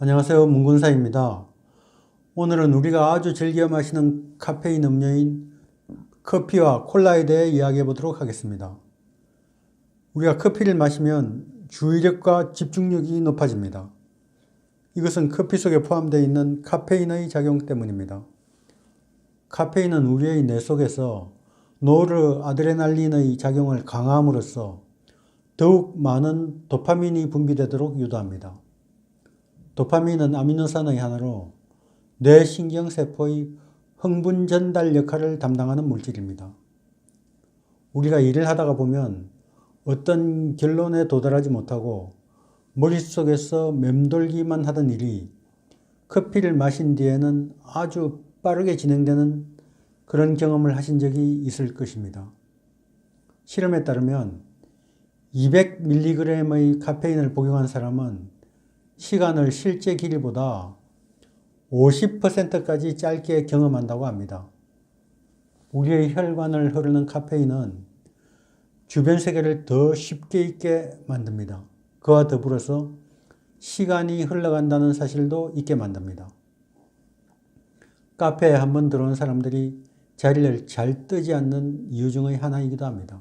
안녕하세요. 문근사입니다. 오늘은 우리가 아주 즐겨 마시는 카페인 음료인 커피와 콜라에 대해 이야기해 보도록 하겠습니다. 우리가 커피를 마시면 주의력과 집중력이 높아집니다. 이것은 커피 속에 포함되어 있는 카페인의 작용 때문입니다. 카페인은 우리의 뇌 속에서 노르아드레날린의 작용을 강화함으로써 더욱 많은 도파민이 분비되도록 유도합니다. 도파민은 아미노산의 하나로 뇌신경세포의 흥분 전달 역할을 담당하는 물질입니다. 우리가 일을 하다가 보면 어떤 결론에 도달하지 못하고 머릿속에서 맴돌기만 하던 일이 커피를 마신 뒤에는 아주 빠르게 진행되는 그런 경험을 하신 적이 있을 것입니다. 실험에 따르면 200mg의 카페인을 복용한 사람은 시간을 실제 길이보다 50%까지 짧게 경험한다고 합니다. 우리의 혈관을 흐르는 카페인은 주변 세계를 더 쉽게 잊게 만듭니다. 그와 더불어서 시간이 흘러간다는 사실도 잊게 만듭니다. 카페에 한번 들어온 사람들이 자리를 잘 뜨지 않는 이유 중의 하나이기도 합니다.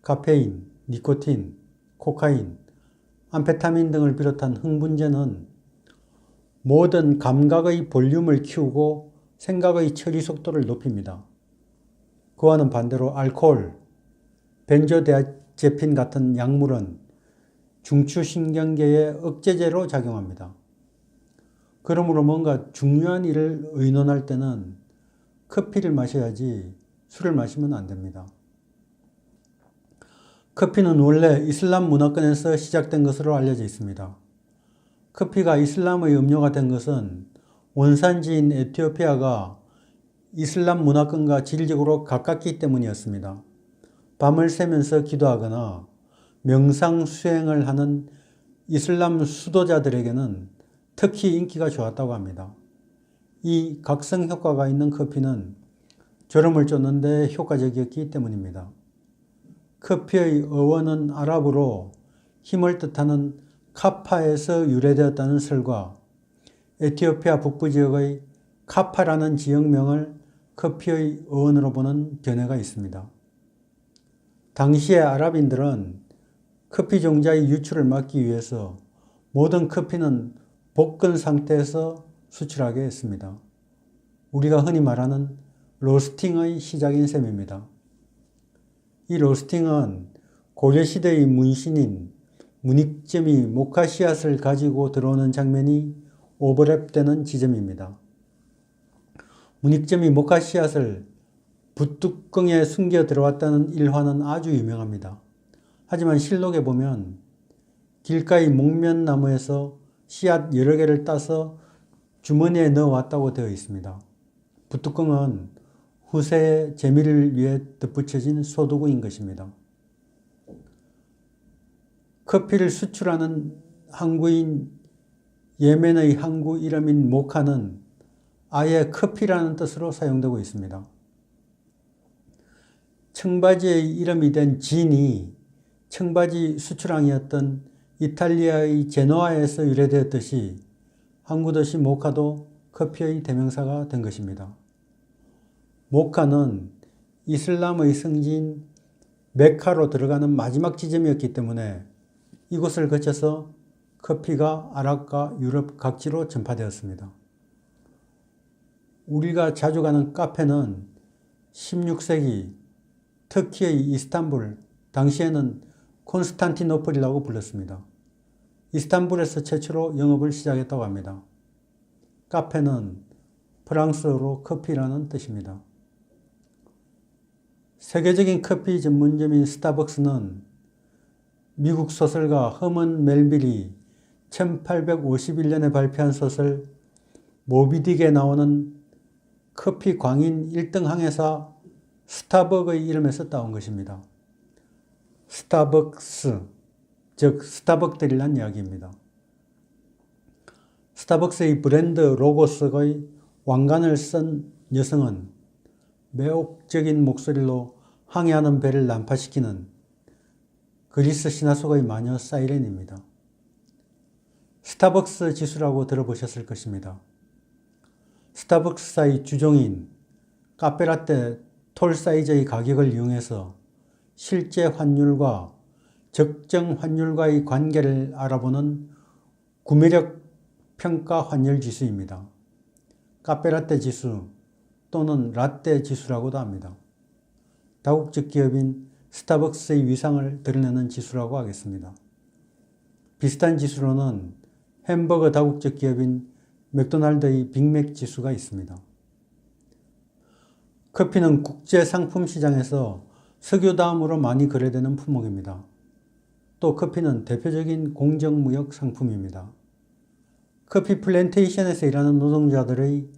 카페인, 니코틴, 코카인, 암페타민 등을 비롯한 흥분제는 모든 감각의 볼륨을 키우고 생각의 처리 속도를 높입니다. 그와는 반대로 알코올, 벤조디아제핀 같은 약물은 중추신경계에 억제제로 작용합니다. 그러므로 뭔가 중요한 일을 의논할 때는 커피를 마셔야지 술을 마시면 안 됩니다. 커피는 원래 이슬람 문화권에서 시작된 것으로 알려져 있습니다. 커피가 이슬람의 음료가 된 것은 원산지인 에티오피아가 이슬람 문화권과 지리적으로 가깝기 때문이었습니다. 밤을 새면서 기도하거나 명상 수행을 하는 이슬람 수도자들에게는 특히 인기가 좋았다고 합니다. 이 각성 효과가 있는 커피는 졸음을 쫓는 데 효과적이었기 때문입니다. 커피의 어원은 아랍어로 힘을 뜻하는 카파에서 유래되었다는 설과 에티오피아 북부 지역의 카파라는 지역명을 커피의 어원으로 보는 견해가 있습니다. 당시의 아랍인들은 커피 종자의 유출을 막기 위해서 모든 커피는 볶은 상태에서 수출하게 했습니다. 우리가 흔히 말하는 로스팅의 시작인 셈입니다. 이 로스팅은 고려시대의 문신인 문익점이 모카 씨앗을 가지고 들어오는 장면이 오버랩되는 지점입니다. 문익점이 모카 씨앗을 붓뚜껑에 숨겨 들어왔다는 일화는 아주 유명합니다. 하지만 실록에 보면 길가의 목면나무에서 씨앗 여러 개를 따서 주머니에 넣어왔다고 되어 있습니다. 붓뚜껑은 후세의 재미를 위해 덧붙여진 소도구인 것입니다. 커피를 수출하는 항구인 예멘의 항구 이름인 모카는 아예 커피라는 뜻으로 사용되고 있습니다. 청바지의 이름이 된 진이 청바지 수출항이었던 이탈리아의 제노아에서 유래되었듯이 항구도시 모카도 커피의 대명사가 된 것입니다. 모카는 이슬람의 성지인 메카로 들어가는 마지막 지점이었기 때문에 이곳을 거쳐서 커피가 아랍과 유럽 각지로 전파되었습니다. 우리가 자주 가는 카페는 16세기 터키의 이스탄불, 당시에는 콘스탄티노플이라고 불렀습니다. 이스탄불에서 최초로 영업을 시작했다고 합니다. 카페는 프랑스어로 커피라는 뜻입니다. 세계적인 커피 전문점인 스타벅스는 미국 소설가 허먼 멜빌이 1851년에 발표한 소설 모비딕에 나오는 커피 광인 1등 항해사 스타벅의 이름에서 따온 것입니다. 스타벅스, 즉 스타벅들이란 이야기입니다. 스타벅스의 브랜드 로고 속의 왕관을 쓴 여성은 매혹적인 목소리로 항해하는 배를 난파시키는 그리스 신화 속의 마녀 사이렌입니다. 스타벅스 지수라고 들어보셨을 것입니다. 스타벅스사의 주종인 카페라떼 톨 사이즈의 가격을 이용해서 실제 환율과 적정 환율과의 관계를 알아보는 구매력 평가 환율 지수입니다. 카페라떼 지수 또는 라떼 지수라고도 합니다. 다국적 기업인 스타벅스의 위상을 드러내는 지수라고 하겠습니다. 비슷한 지수로는 햄버거 다국적 기업인 맥도날드의 빅맥 지수가 있습니다. 커피는 국제 상품 시장에서 석유 다음으로 많이 거래되는 품목입니다. 또 커피는 대표적인 공정무역 상품입니다. 커피 플랜테이션에서 일하는 노동자들의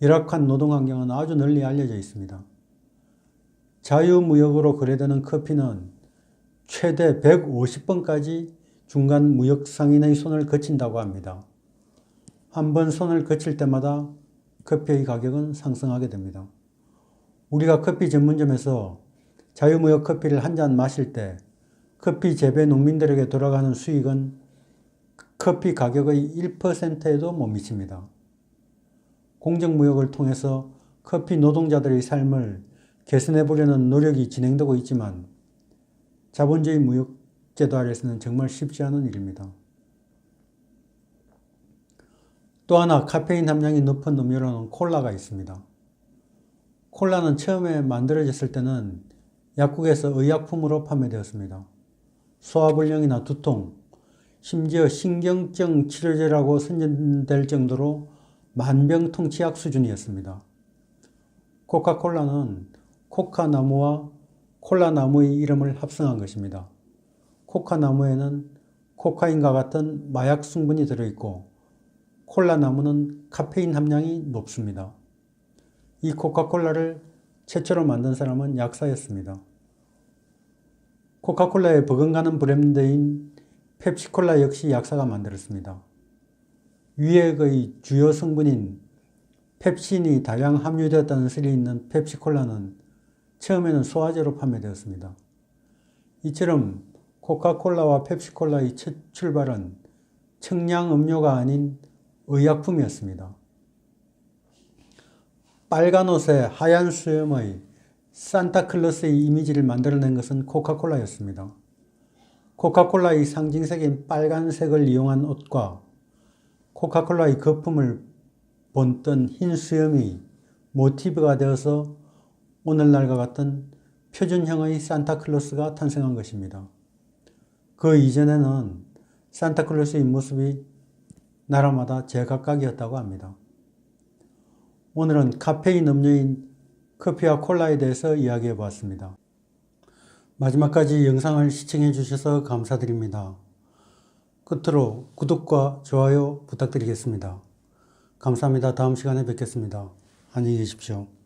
열악한 노동 환경은 아주 널리 알려져 있습니다. 자유무역으로 거래되는 커피는 최대 150번까지 중간 무역상인의 손을 거친다고 합니다. 한 번 손을 거칠 때마다 커피의 가격은 상승하게 됩니다. 우리가 커피 전문점에서 자유무역 커피를 한 잔 마실 때 커피 재배 농민들에게 돌아가는 수익은 커피 가격의 1%에도 못 미칩니다. 공정무역을 통해서 커피 노동자들의 삶을 개선해 보려는 노력이 진행되고 있지만 자본주의 무역제도 아래서는 정말 쉽지 않은 일입니다. 또 하나 카페인 함량이 높은 음료로는 콜라가 있습니다. 콜라는 처음에 만들어졌을 때는 약국에서 의약품으로 판매되었습니다. 소화불량이나 두통, 심지어 신경증 치료제라고 선전될 정도로 만병통치약 수준이었습니다. 코카콜라는 코카나무와 콜라나무의 이름을 합성한 것입니다. 코카나무에는 코카인과 같은 마약 성분이 들어있고 콜라나무는 카페인 함량이 높습니다. 이 코카콜라를 최초로 만든 사람은 약사였습니다. 코카콜라에 버금가는 브랜드인 펩시콜라 역시 약사가 만들었습니다. 위액의 주요 성분인 펩신이 다량 함유되었다는 설이 있는 펩시콜라는 처음에는 소화제로 판매되었습니다. 이처럼 코카콜라와 펩시콜라의 첫 출발은 청량음료가 아닌 의약품이었습니다. 빨간 옷에 하얀 수염의 산타클로스의 이미지를 만들어낸 것은 코카콜라였습니다. 코카콜라의 상징색인 빨간색을 이용한 옷과 코카콜라의 거품을 본뜬 흰 수염이 모티브가 되어서 오늘날과 같은 표준형의 산타클로스가 탄생한 것입니다. 그 이전에는 산타클로스의 모습이 나라마다 제각각이었다고 합니다. 오늘은 카페인 음료인 커피와 콜라에 대해서 이야기해 보았습니다. 마지막까지 영상을 시청해 주셔서 감사드립니다. 끝으로 구독과 좋아요 부탁드리겠습니다. 감사합니다. 다음 시간에 뵙겠습니다. 안녕히 계십시오.